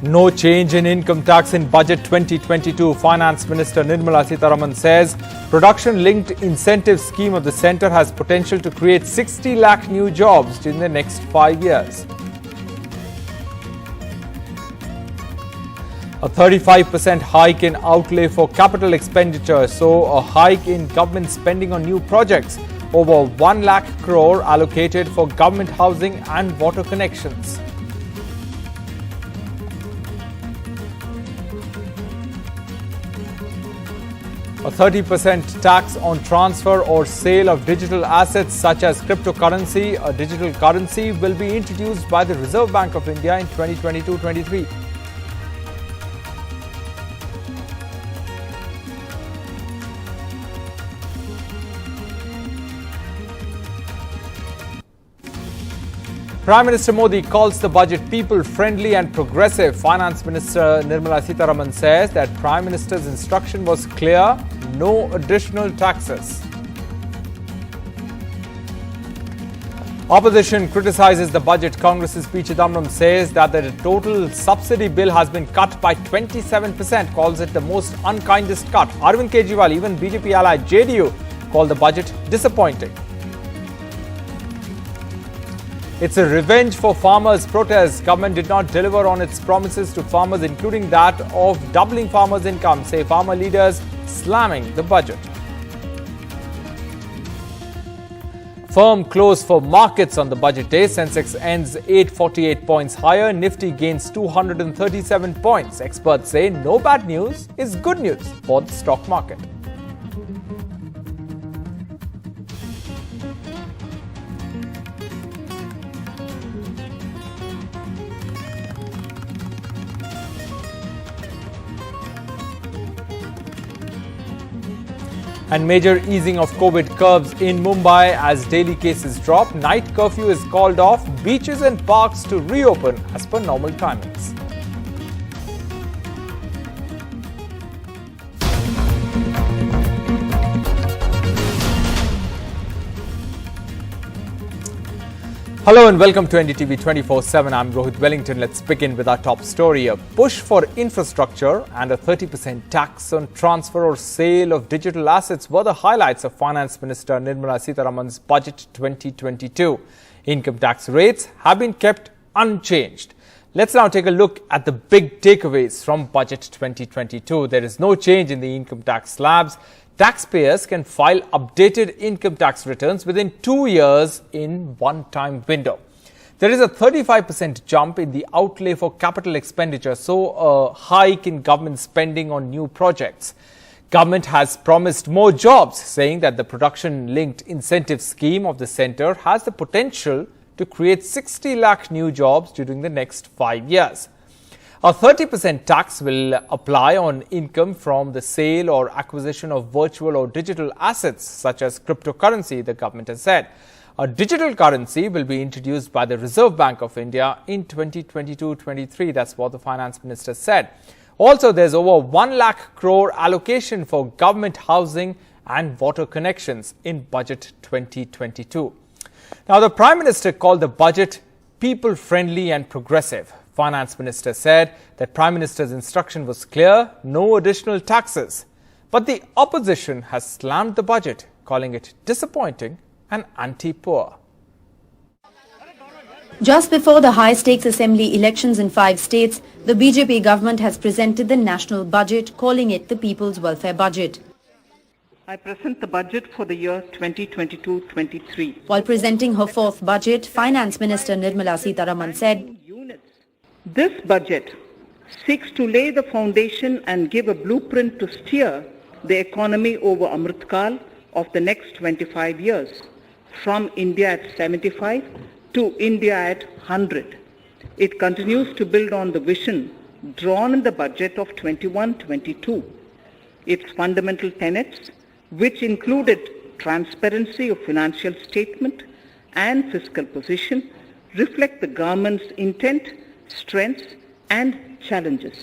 No change in income tax in Budget 2022. Finance Minister Nirmala Sitharaman says production-linked incentive scheme of the centre has potential to create 60 lakh new jobs in the next 5 years. A 35% hike in outlay for capital expenditure, so a hike in government spending on new projects. Over 1 lakh crore allocated for government housing and water connections. A 30% tax on transfer or sale of digital assets such as cryptocurrency, a digital currency, will be introduced by the Reserve Bank of India in 2022-23. Prime Minister Modi calls the budget people-friendly and progressive. Finance Minister Nirmala Sitharaman says that Prime Minister's instruction was clear: no additional taxes. Opposition criticizes the budget. Congress's P. Chidambaram says that the total subsidy bill has been cut by 27%, calls it the most unkindest cut. Arvind Kejriwal, even BJP ally JDU, called the budget disappointing. It's a revenge for farmers' protests. Government did not deliver on its promises to farmers, including that of doubling farmers' income, say farmer leaders, slamming the budget. Firm close for markets on the budget day. Sensex ends 848 points higher. Nifty gains 237 points. Experts say no bad news is good news for the stock market. And major easing of COVID curves in Mumbai as daily cases drop. Night curfew is called off. Beaches and parks to reopen as per normal timings. Hello and welcome to NDTV 24/7. I'm Rohit Wellington. Let's begin with our top story. A push for infrastructure and a 30% tax on transfer or sale of digital assets were the highlights of Finance Minister Nirmala Sitharaman's Budget 2022. Income tax rates have been kept unchanged. Let's now take a look at the big takeaways from Budget 2022. There is no change in the income tax slabs. Taxpayers can file updated income tax returns within 2 years in one-time window. There is a 35% jump in the outlay for capital expenditure, so a hike in government spending on new projects. Government has promised more jobs, saying that the production-linked incentive scheme of the centre has the potential to create 60 lakh new jobs during the next 5 years. A 30% tax will apply on income from the sale or acquisition of virtual or digital assets such as cryptocurrency, the government has said. A digital currency will be introduced by the Reserve Bank of India in 2022-23. That's what the Finance Minister said. Also, there's over 1 lakh crore allocation for government housing and water connections in Budget 2022. Now, the Prime Minister called the budget people-friendly and progressive. Finance Minister said that Prime Minister's instruction was clear: no additional taxes. But the opposition has slammed the budget, calling it disappointing and anti-poor. Just before the high-stakes assembly elections in 5 states, the BJP government has presented the national budget, calling it the People's Welfare Budget. I present the budget for the year 2022-23. While presenting her 4th budget, Finance Minister Nirmala Sitharaman said, "This budget seeks to lay the foundation and give a blueprint to steer the economy over Amritkal of the next 25 years, from India at 75 to India at 100. It continues to build on the vision drawn in the budget of 21-22. Its fundamental tenets, which included transparency of financial statement and fiscal position, reflect the government's intent, strengths and challenges.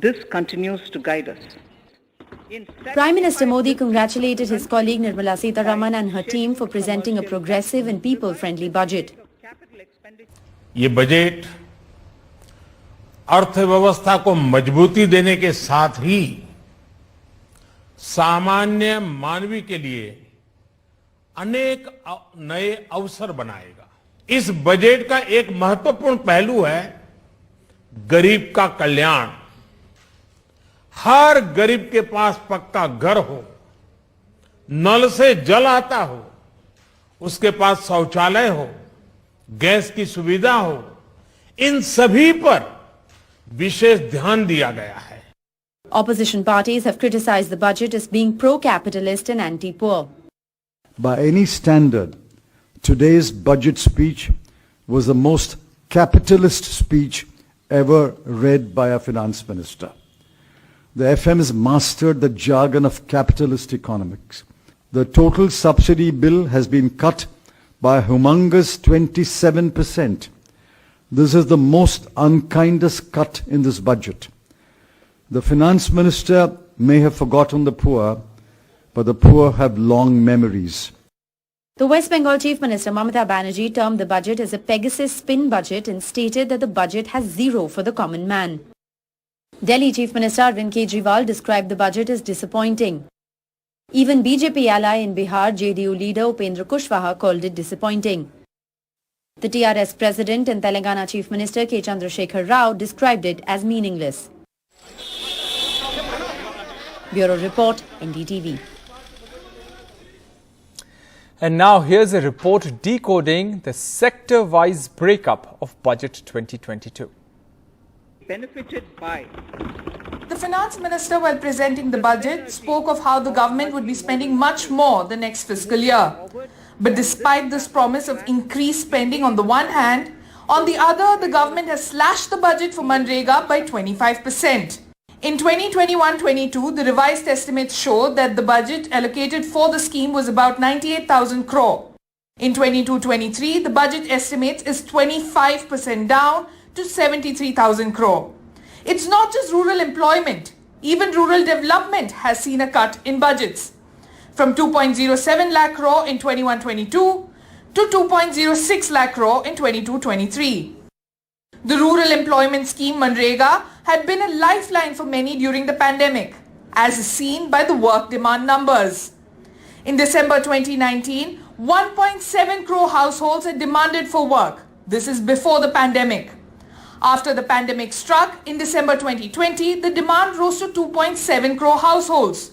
This continues to guide us. Prime Minister Modi congratulated his colleague Nirmala Sitharaman and her team for presenting a progressive and people-friendly budget. ये budget अर्थव्यवस्था को मजबूती देने के साथ ही सामान्य मानवी के लिए अनेक नए अवसर बनाएगा। इस बजट का एक महत्वपूर्ण पहलू है गरीब का कल्याण। हर गरीब के पास पक्का घर हो, नल से जल आता हो, उसके पास शौचालय हो, गैस की सुविधा हो, इन सभी पर विशेष ध्यान दिया गया है। Opposition parties have criticized the budget as being pro-capitalist and anti-poor. By any standard, today's budget speech was the most capitalist speech ever read by a finance minister. The FM has mastered the jargon of capitalist economics. The total subsidy bill has been cut by a humongous 27%. This is the most unkindest cut in this budget. The finance minister may have forgotten the poor, but the poor have long memories. The West Bengal Chief Minister Mamata Banerjee termed the budget as a Pegasus spin budget and stated that the budget has zero for the common man. Delhi Chief Minister Arvind Kejriwal described the budget as disappointing. Even BJP ally in Bihar, JDU leader Upendra Kushwaha called it disappointing. The TRS President and Telangana Chief Minister K. Chandrasekhar Rao described it as meaningless. Bureau Report, NDTV. And now here's a report decoding the sector-wise breakup of Budget 2022. Benefited by. The Finance Minister, while presenting the budget, spoke of how the government would be spending much more the next fiscal year. But despite this promise of increased spending on the one hand, on the other, the government has slashed the budget for Manrega by 25%. In 2021-22, the revised estimates showed that the budget allocated for the scheme was about 98,000 crore. In 22-23, the budget estimates is 25% down to 73,000 crore. It's not just rural employment. Even rural development has seen a cut in budgets. From 2.07 lakh crore in 21-22 to 2.06 lakh crore in 22-23. The rural employment scheme Manrega had been a lifeline for many during the pandemic, as is seen by the work demand numbers. In December 2019, 1.7 crore households had demanded for work. This is before the pandemic. After the pandemic struck in December 2020, the demand rose to 2.7 crore households.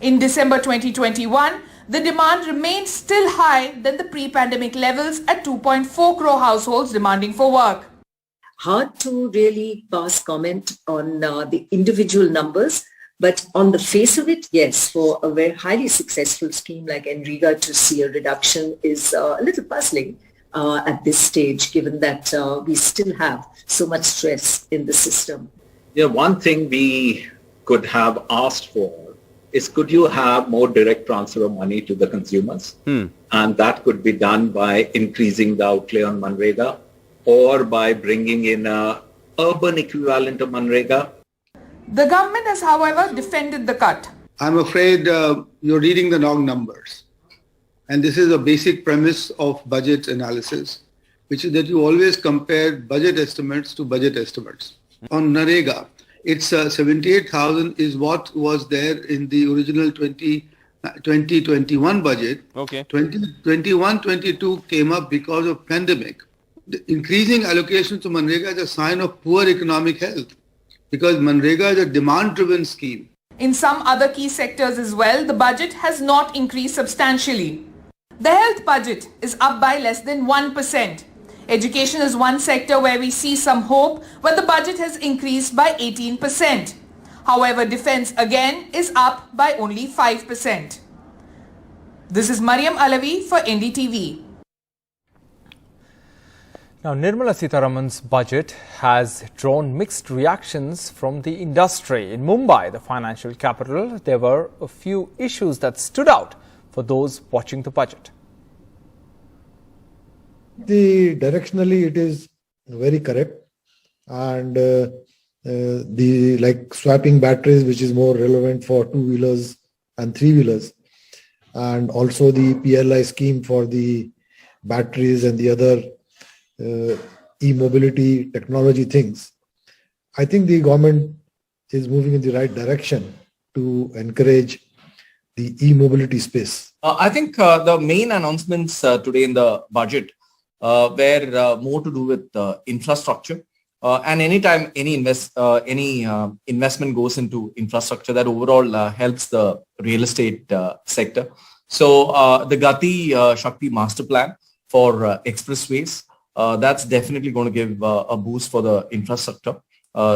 In December 2021, the demand remained still higher than the pre-pandemic levels at 2.4 crore households demanding for work. Hard to really pass comment on the individual numbers, but on the face of it, yes, for a very highly successful scheme like NREGA to see a reduction is a little puzzling at this stage, given that we still have so much stress in the system. Yeah, one thing we could have asked for is, could you have more direct transfer of money to the consumers? And that could be done by increasing the outlay on Manrega, or by bringing in an urban equivalent of Manrega. The government has, however, defended the cut. I'm afraid you're reading the wrong numbers. And this is a basic premise of budget analysis, which is that you always compare budget estimates to budget estimates. On Manrega, it's 78,000 is what was there in the original 2021 budget. Okay. 2021-22 came up because of pandemic. The increasing allocation to Manrega is a sign of poor economic health, because Manrega is a demand-driven scheme. In some other key sectors as well, the budget has not increased substantially. The health budget is up by less than 1%. Education is one sector where we see some hope, where the budget has increased by 18%. However, defense again is up by only 5%. This is Mariam Alavi for NDTV. Now, Nirmala Sitharaman's budget has drawn mixed reactions from the industry. In Mumbai, the financial capital, there were a few issues that stood out for those watching the budget. Directionally, it is very correct, and the like swapping batteries, which is more relevant for two-wheelers and three-wheelers, and also the PLI scheme for the batteries and the other e-mobility technology things, I think the government is moving in the right direction to encourage the e-mobility space. I think the main announcements today in the budget were more to do with infrastructure. And anytime any investment goes into infrastructure, that overall helps the real estate sector. So the Gati Shakti master plan for expressways, that's definitely going to give a boost for the infrastructure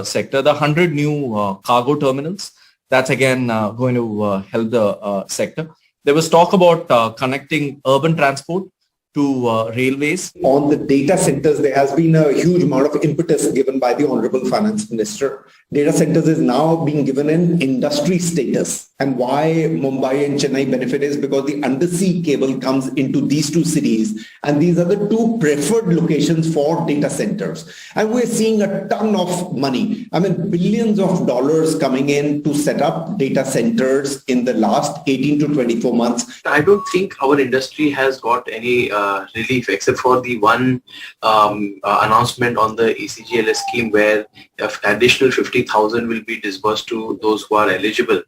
sector. The 100 new cargo terminals, that's again going to help the sector. There was talk about connecting urban transport to railways. On the data centers, there has been a huge amount of impetus given by the Honorable Finance Minister. Data centers is now being given an industry status. And why Mumbai and Chennai benefit is because the undersea cable comes into these two cities. And these are the two preferred locations for data centers. And we're seeing a ton of money. I mean, billions of dollars coming in to set up data centers in the last 18 to 24 months. I don't think our industry has got any relief except for the one announcement on the ECGLS scheme where additional 50,000 will be disbursed to those who are eligible.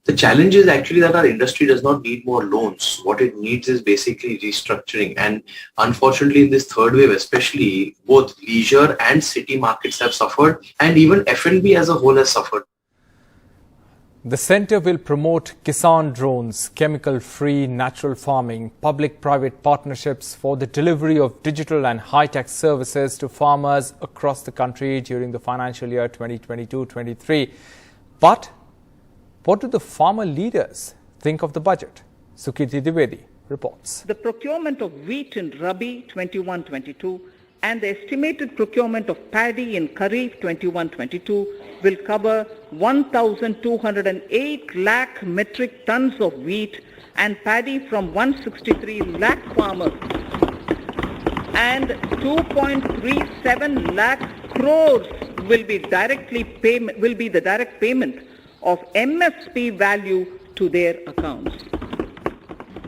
The challenge is actually that our industry does not need more loans. What it needs is basically restructuring. And unfortunately, in this third wave, especially both leisure and city markets have suffered, and even F&B as a whole has suffered. The centre will promote Kisan drones, chemical-free natural farming, public-private partnerships for the delivery of digital and high-tech services to farmers across the country during the financial year 2022-23. But what do the farmer leaders think of the budget? Sukirti Dwivedi reports. The procurement of wheat in Rabi 21-22 and the estimated procurement of paddy in Kharif 21-22 will cover 1,208 lakh metric tons of wheat and paddy from 163 lakh farmers and 2.37 lakh crores will be the direct payment of MSP value to their accounts.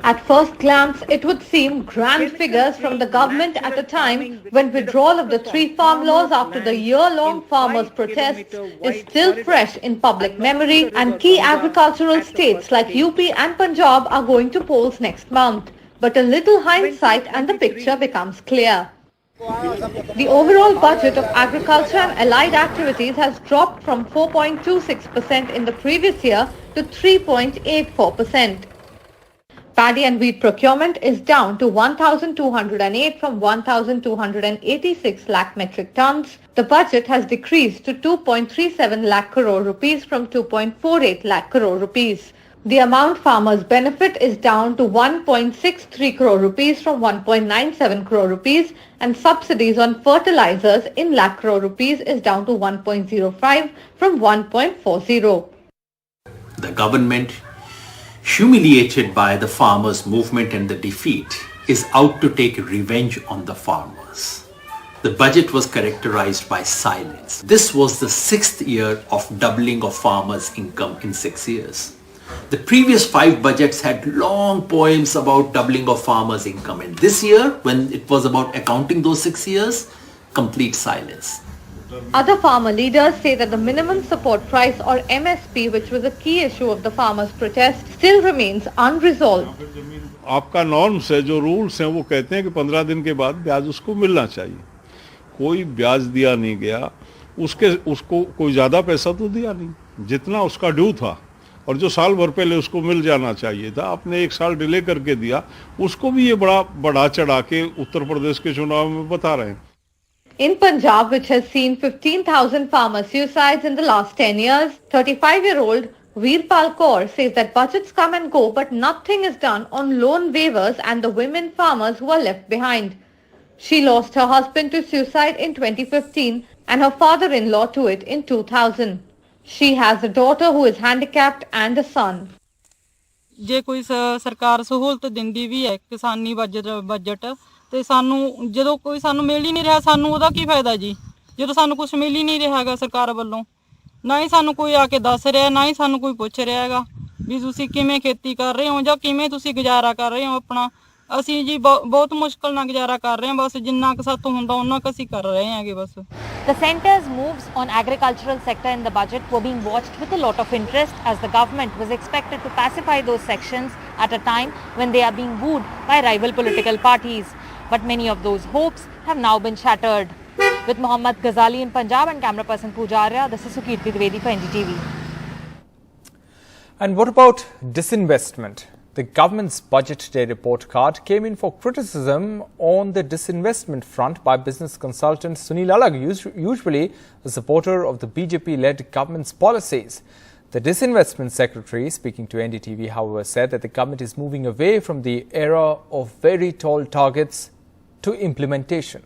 At first glance, it would seem grand figures from the government at a time when withdrawal of the 3 farm laws after the year-long farmers' protests is still fresh in public memory, and key agricultural states like UP and Punjab are going to polls next month. But a little hindsight and the picture becomes clear. The overall budget of agriculture and allied activities has dropped from 4.26% in the previous year to 3.84%. Paddy and wheat procurement is down to 1,208 from 1,286 lakh metric tons. The budget has decreased to 2.37 lakh crore rupees from 2.48 lakh crore rupees. The amount farmers benefit is down to 1.63 crore rupees from 1.97 crore rupees, and subsidies on fertilizers in lakh crore rupees is down to 1.05 from 1.40. The government, humiliated by the farmers' movement and the defeat, is out to take revenge on the farmers. The budget was characterized by silence. This was the 6th year of doubling of farmers' income in 6 years. The previous 5 budgets had long poems about doubling of farmers' income, and this year, when it was about accounting those 6 years, complete silence. Other farmer leaders say that the minimum support price or MSP, which was a key issue of the farmers' protest, still remains unresolved. आपका norms है, जो rules हैं, वो कहते हैं कि 15 दिन के बाद ब्याज उसको मिलना चाहिए. कोई ब्याज दिया नहीं गया, उसको कोई ज़्यादा पैसा तो दिया नहीं, जितना उसका ड्यू था और जो साल भर पहले उसको मिल जाना चाहिए था, आपने 1 साल डिले करके दिया. उसको भी ये बड़ा बढ़ा चढ़ा के उत्तर प्रदेश के चुनाव में बता रहे हैं. In Punjab, which has seen 15,000 farmer suicides in the last 10 years, 35-year-old Veerpal Kaur says that budgets come and go, but nothing is done on loan waivers and the women farmers who are left behind. She lost her husband to suicide in 2015 and her father-in-law to it in 2000. She has a daughter who is handicapped and a son. ਜੇ ਕੋਈ ਸਰਕਾਰ ਸਹੂਲਤ ਦਿੰਦੀ ਵੀ ਹੈ ਕਿਸਾਨੀ budget ਤੇ ਸਾਨੂੰ ਜਦੋਂ ਕੋਈ ਸਾਨੂੰ ਮਿਲ ਹੀ ਨਹੀਂ ਰਿਹਾ, ਸਾਨੂੰ ਉਹਦਾ ਕੀ ਫਾਇਦਾ ਜੀ, ਜਦੋਂ ਸਾਨੂੰ ਕੁਝ ਮਿਲ ਹੀ ਨਹੀਂ ਰਿਹਾਗਾ ਸਰਕਾਰ ਵੱਲੋਂ. ਨਾ ਹੀ ਸਾਨੂੰ ਕੋਈ ਆ ਕੇ ਦੱਸ ਰਿਹਾ, ਨਾ ਹੀ ਸਾਨੂੰ ਕੋਈ ਪੁੱਛ ਰਿਹਾ ਹੈਗਾ ਵੀ ਤੁਸੀਂ ਕਿਵੇਂ ਖੇਤੀ ਕਰ ਰਹੇ ਹੋ ਜਾਂ ਕਿਵੇਂ ਤੁਸੀਂ ਗੁਜ਼ਾਰਾ ਕਰ ਰਹੇ ਹੋ ਆਪਣਾ. ਅਸੀਂ ਜੀ ਬਹੁਤ ਮੁਸ਼ਕਲ ਨਾਲ ਗੁਜ਼ਾਰਾ ਕਰ ਰਹੇ ਹਾਂ, ਬਸ ਜਿੰਨਾ ਕੁ ਸਾਥੋਂ ਹੁੰਦਾ ਉਹਨਾਂ ਕੁ ਅਸੀਂ ਕਰ ਰਹੇ ਹਾਂਗੇ ਬਸ. The centre's moves on agricultural sector in the budget were being watched with a lot of interest as the government was expected to pacify those sections at a time when they are being wooed by rival political parties. But many of those hopes have now been shattered. With Mohammad Ghazali in Punjab and camera person Pooja Arya, this is Sukirti Dwivedi for NDTV. And what about disinvestment? The government's budget day report card came in for criticism on the disinvestment front by business consultant Sunil Alag, usually a supporter of the BJP-led government's policies. The disinvestment secretary, speaking to NDTV, however, said that the government is moving away from the era of very tall targets to implementation.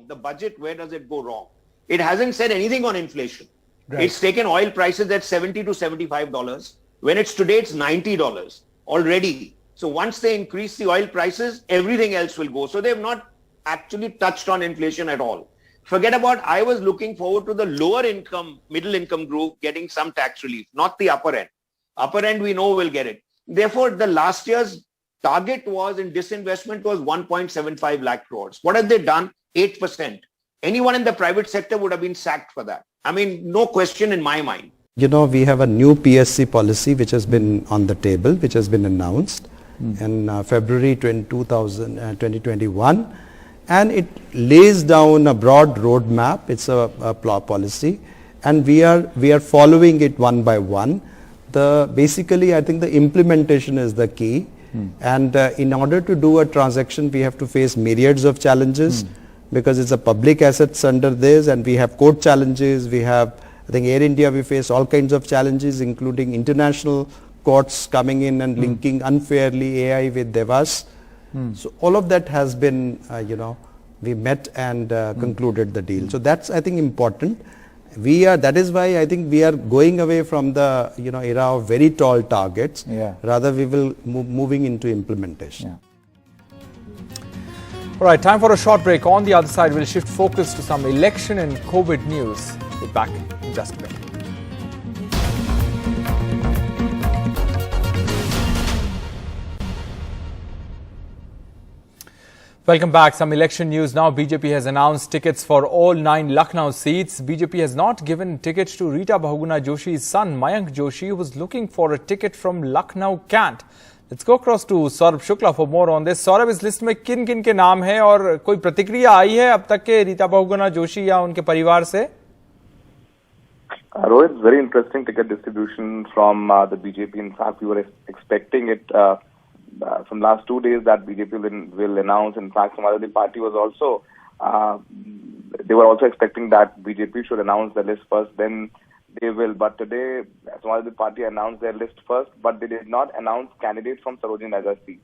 The budget, where does it go wrong? It hasn't said anything on inflation. Right. It's taken oil prices at $70 to $75. When it's today, it's $90 already. So once they increase the oil prices, everything else will go. So they've not actually touched on inflation at all. Forget about, I was looking forward to the lower income, middle income group getting some tax relief, not the upper end. Upper end, we know will get it. Therefore, the last year's target was in disinvestment was 1.75 lakh crores. What have they done? 8%. Anyone in the private sector would have been sacked for that. I mean, no question in my mind. You know, we have a new PSC policy which has been on the table, which has been announced in February 2021, and it lays down a broad roadmap. It's a policy, and we are following it one by one. Basically, I think the implementation is the key, and in order to do a transaction, we have to face myriads of challenges because it's a public assets under this, and we have court challenges. We have, I think, Air India, we face all kinds of challenges, including international courts coming in and linking unfairly AI with Devas. So all of that has been, we met and concluded the deal. So that's, I think, important. That is why I think we are going away from the, era of very tall targets. Rather, we will moving into implementation. All right, time for a short break. On the other side, we'll shift focus to some election and COVID news. We'll be back in just a minute. Welcome back. Some election news now. BJP has announced tickets for all 9 Lucknow seats. BJP has not given tickets to Rita Bahuguna Joshi's son, Mayank Joshi, who was looking for a ticket from Lucknow Cant. Let's go across to Saurabh Shukla for more on this. Saurabh, इस list में किन किन के नाम हैं और कोई प्रतिक्रिया आई है अब तक के रीता बहुगुणा जोशी या उनके परिवार से? Rohit, very interesting ticket distribution from the BJP. In fact, we were expecting it from last 2 days that BJP will announce. In fact, Samajwadi Party was also, they were also expecting that BJP should announce the list first, then they will. But today, Samajwadi Party announced their list first, but they did not announce candidates from Sarojini Nagar seat.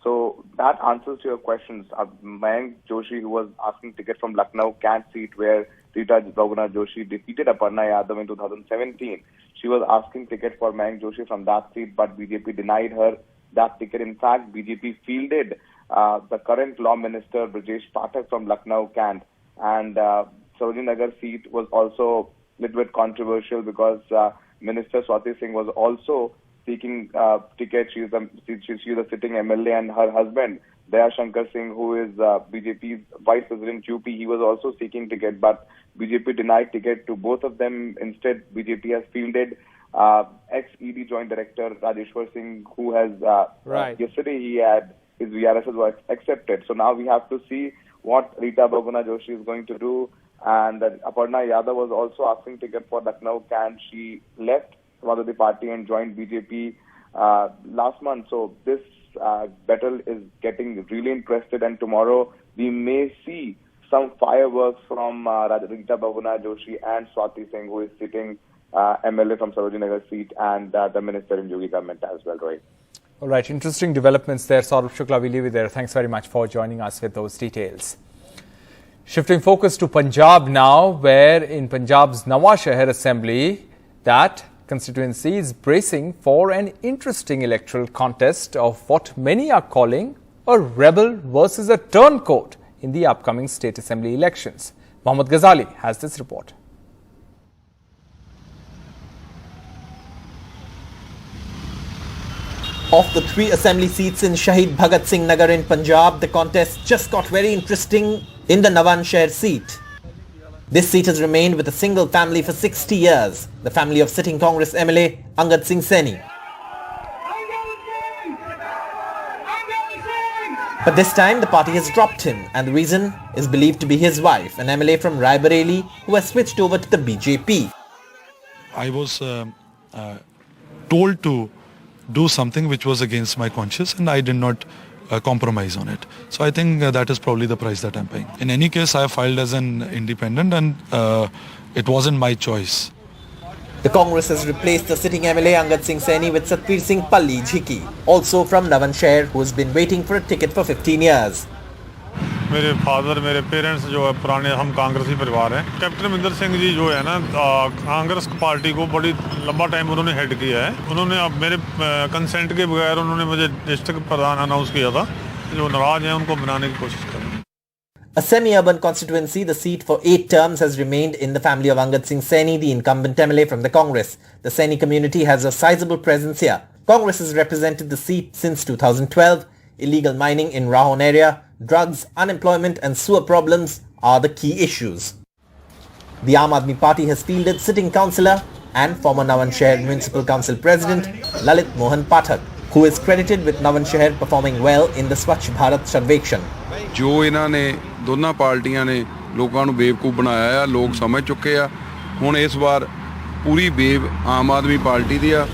So that answers to your questions. Mayank Joshi, who was asking ticket from Lucknow Cant seat, where Rita Bahuguna Joshi defeated Aparna Yadav in 2017. She was asking ticket for Mayank Joshi from that seat, but BJP denied her that ticket. In fact, BJP fielded the current law minister Brajesh Pathak from Lucknow Cant, and Sarojini Nagar seat was also a little bit controversial because Minister Swati Singh was also seeking ticket. She's a sitting MLA, and her husband Daya Shankar Singh, who is BJP's Vice President UP, he was also seeking ticket, but BJP denied ticket to both of them. Instead, BJP has fielded ex-ED Joint Director Rajeshwar Singh, who has yesterday he had his VRSs was accepted. So now we have to see what Rita Bahuguna Joshi is going to do. And Aparna Yadav was also asking ticket for Lucknow Cant. She left Samajwadi Party and joined BJP last month. So this battle is getting really interested, and tomorrow we may see some fireworks from Rita Bahuguna Joshi and Swati Singh, who is sitting MLA from Sarojini Nagar seat, and the minister in Yogi government as well, right? All right, interesting developments there. Saurabh Shukla, we leave it there. Thanks very much for joining us with those details. Shifting focus to Punjab now, where in Punjab's Nawaz Shahar Assembly, that constituency is bracing for an interesting electoral contest of what many are calling a rebel versus a turncoat in the upcoming state assembly elections. Mohammad Ghazali has this report. Of the 3 assembly seats in Shahid Bhagat Singh Nagar in Punjab, the contest just got very interesting in the Nawaz Shahar seat. This seat has remained with a single family for 60 years, the family of sitting Congress MLA Angad Singh Saini. But this time the party has dropped him, and the reason is believed to be his wife, an MLA from Raebareli who has switched over to the BJP. I was told to do something which was against my conscience, and I did not compromise on it. So I think that is probably the price that I'm paying. In any case, I have filed as an independent, and it wasn't my choice. The Congress has replaced the sitting MLA Angad Singh Saini with Satvir Singh Palli Jhiki, also from Navanshahar, who has been waiting for a ticket for 15 years. मेरे father मेरे parents जो है पुराने हम कांग्रेसी परिवार हैं। Captain Amarinder Singh ji जो है ना कांग्रेस पार्टी को बड़ी लंबा टाइम उन्होंने हेड किया है। उन्होंने अब मेरे कंसेंट के बगैर उन्होंने मुझे डिस्ट्रिक्ट प्रधान अनाउंस किया था। जो नाराज हैं उनको बनाने की कोशिश करें। A semi-urban constituency, the seat for 8 terms has remained in the family of Angad Singh Saini, the incumbent MLA from the Congress. The Saini community has a sizable presence here. Congress has represented the seat since 2012. Illegal mining in Rahon area, drugs, unemployment and sewer problems are the key issues. The Aam Aadmi Party has fielded sitting councillor and former Navanshahar Municipal Council President Lalit Mohan Pathak, who is credited with Navanshahar performing well in the Swachh Bharat Sarvekshan. ਜੋ ਇਹਨਾਂ ਨੇ ਦੋਨਾਂ ਪਾਰਟੀਆਂ ਨੇ ਲੋਕਾਂ ਨੂੰ ਬੇਵਕੂਫ ਬਣਾਇਆ ਆ ਲੋਕ ਸਮਝ ਚੁੱਕੇ ਆ ਹੁਣ ਇਸ ਵਾਰ ਪੂਰੀ ਵੇਵ ਆਮ ਆਦਮੀ ਪਾਰਟੀ ਦੀ ਆ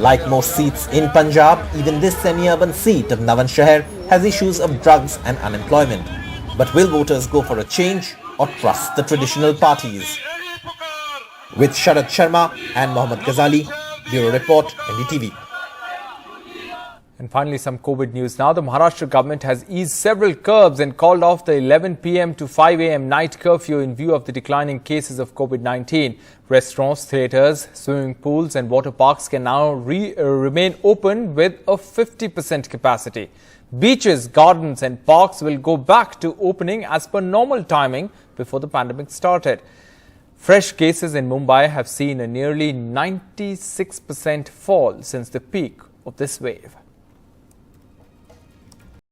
Like most seats in Punjab, even this semi-urban seat of Navanshahar has issues of drugs and unemployment. But will voters go for a change or trust the traditional parties? With Sharad Sharma and Mohammad Ghazali, Bureau Report, NDTV. And finally, some COVID news now. The Maharashtra government has eased several curbs and called off the 11 p.m. to 5 a.m. night curfew in view of the declining cases of COVID-19. Restaurants, theatres, swimming pools and water parks can now remain open with a 50% capacity. Beaches, gardens and parks will go back to opening as per normal timing before the pandemic started. Fresh cases in Mumbai have seen a nearly 96% fall since the peak of this wave.